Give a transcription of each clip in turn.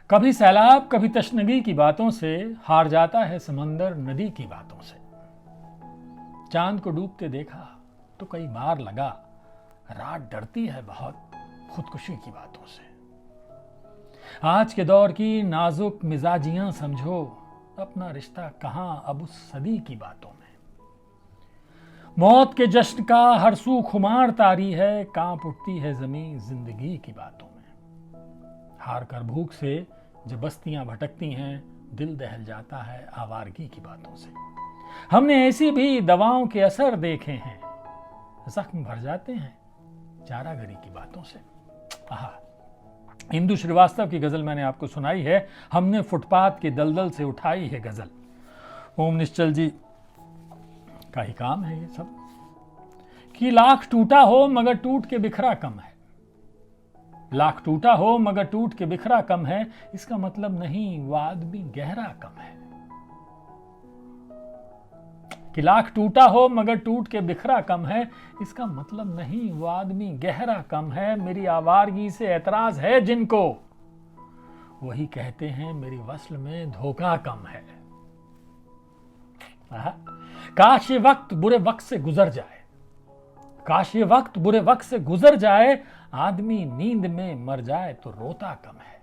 कभी सैलाब कभी तशनगी की बातों से हार जाता है समंदर नदी की बातों से। चांद को डूबते देखा तो कई बार लगा रात डरती है बहुत खुदकुशी की बातों से। आज के दौर की नाजुक मिजाजियां समझो, अपना रिश्ता कहां अब उस सदी की बातों में। मौत के जश्न का हर सू खुमार तारी है, कांप उठती है जमीन जिंदगी की बातों में। हार कर भूख से जब बस्तियां भटकती हैं, दिल दहल जाता है आवारगी की बातों से। हमने ऐसी भी दवाओं के असर देखे हैं, जख्म भर जाते हैं चारागरी की बातों से। इंदु श्रीवास्तव की गजल मैंने आपको सुनाई है, हमने फुटपाथ के दलदल से उठाई है गजल। ओम निश्चल जी का ही काम है ये सब कि लाख टूटा हो मगर टूट के बिखरा कम है। लाख टूटा हो मगर टूट के बिखरा कम है, इसका मतलब नहीं वो आदमी गहरा कम है। कि लाख टूटा हो मगर टूट के बिखरा कम है, इसका मतलब नहीं वो आदमी गहरा कम है। मेरी आवारगी से ऐतराज है जिनको, वही कहते हैं मेरी वस्ल में धोखा कम है। काश ये वक्त बुरे वक्त से गुजर जाए, काश ये वक्त बुरे वक्त से गुजर जाए, आदमी नींद में मर जाए तो रोता कम है।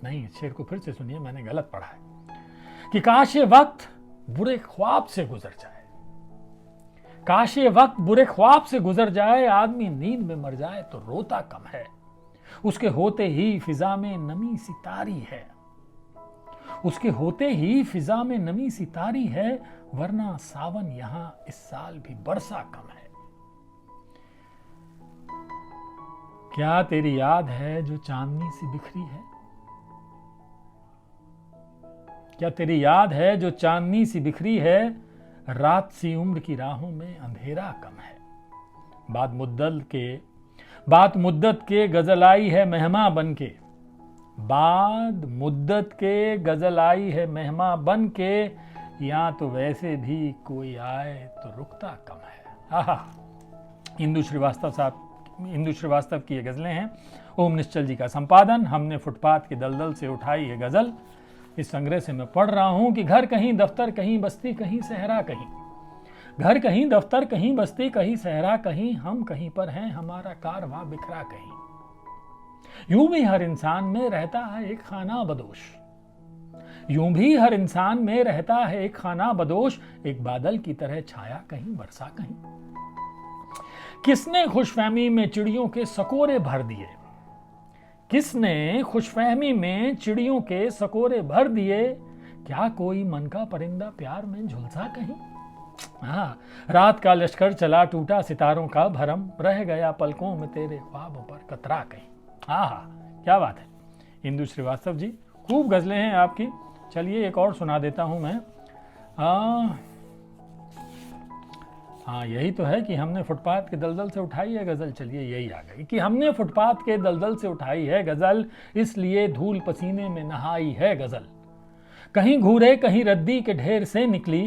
नहीं, शेर को फिर से सुनिए, मैंने गलत पढ़ा है कि काश ये वक्त बुरे ख्वाब से गुजर जाए, काश ये वक्त बुरे ख्वाब से गुजर जाए, आदमी नींद में मर जाए तो रोता कम है। उसके होते ही फिजा में नमी सितारी है, उसके होते ही फिजा में नमी सितारी है, वरना सावन यहां इस साल भी बरसा कम है। क्या तेरी याद है जो चांदनी सी बिखरी है, क्या तेरी याद है जो चांदनी सी बिखरी है, रात सी उम्र की राहों में अंधेरा कम है। बात मुद्दत के गजल आई है मेहमा बन के, बाद मुद्दत के गजल आई है मेहमा बन के, या तो वैसे भी कोई आए तो रुकता कम है। इंदु श्रीवास्तव की ये गजलें हैं। ओम निश्चल जी का संपादन, हमने फुटपाथ के दलदल से उठाई है गजल। इस संग्रह से मैं पढ़ रहा हूं कि घर कहीं दफ्तर कहीं बस्ती कहीं सहरा कहीं, घर कहीं दफ्तर कहीं बस्ती कहीं सहरा कहीं, हम कहीं पर हैं हमारा कारवां बिखरा कहीं। यूं भी हर इंसान में रहता है एक खाना बदोश, यूं भी हर इंसान में रहता है एक खाना बदोश, एक बादल की तरह छाया कहीं बरसा कहीं। किसने खुशफहमी में चिड़ियों के सकोरे भर दिए, किसने खुशफहमी में चिड़ियों के सकोरे भर दिए, क्या कोई मन का परिंदा प्यार में झुलसा कहीं। रात का लश्कर चला टूटा सितारों का भरम, रह गया पलकों में तेरे ख्वाबों पर कतरा कहीं। क्या बात है इंदु श्रीवास्तव जी, खूब गजलें हैं आपकी। चलिए एक और सुना देता हूं मैं। यही तो है कि हमने फुटपाथ के दलदल से उठाई है गजल। चलिए यही आ गई कि हमने फुटपाथ के दलदल से उठाई है गजल, इसलिए धूल पसीने में नहाई है गजल। कहीं घूरे कहीं रद्दी के ढेर से निकली,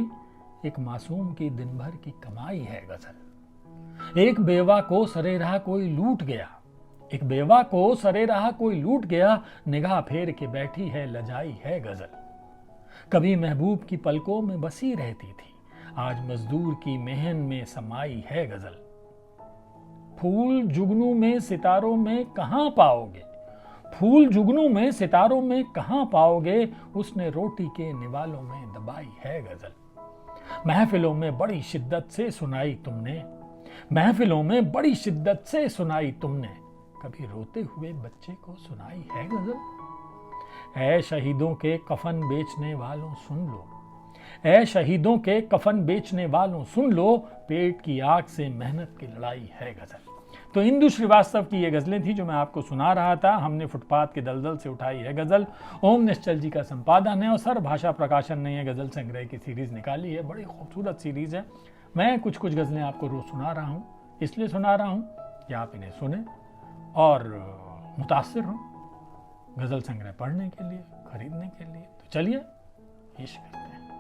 एक मासूम की दिन भर की कमाई है गजल। एक बेवा को सरेराह कोई लूट गया, एक बेवा को सरेराह कोई लूट गया, निगाह फेर के बैठी है लजाई है गजल। कभी महबूब की पलकों में बसी रहती थी, आज मजदूर की मेहन में समाई है गजल। फूल जुगनू में सितारों में कहां पाओगे, फूल जुगनू में सितारों में कहां पाओगे, उसने रोटी के निवालों में दबाई है गजल। महफिलों में बड़ी शिद्दत से सुनाई तुमने, महफिलों में बड़ी शिद्दत से सुनाई तुमने, कभी रोते हुए बच्चे को सुनाई है गजल। ऐ शहीदों के कफन बेचने वालों सुन लो, ऐ शहीदों के कफन बेचने वालों सुन लो, पेट की आग से मेहनत की लड़ाई है गजल। तो इंदु श्रीवास्तव की ये गजलें थी जो मैं आपको सुना रहा था। हमने फुटपाथ के दलदल से उठाई है गजल। ओम निश्चल जी का संपादन है और सर भाषा प्रकाशन ने यह गजल संग्रह की सीरीज निकाली है। बड़ी खूबसूरत सीरीज है। मैं कुछ कुछ गजलें आपको रोज सुना रहा हूँ, इसलिए सुना रहा हूँ कि आप इन्हें सुने और मुतासिर हों गजल संग्रह पढ़ने के लिए, खरीदने के लिए। तो चलिए इश्क करते हैं।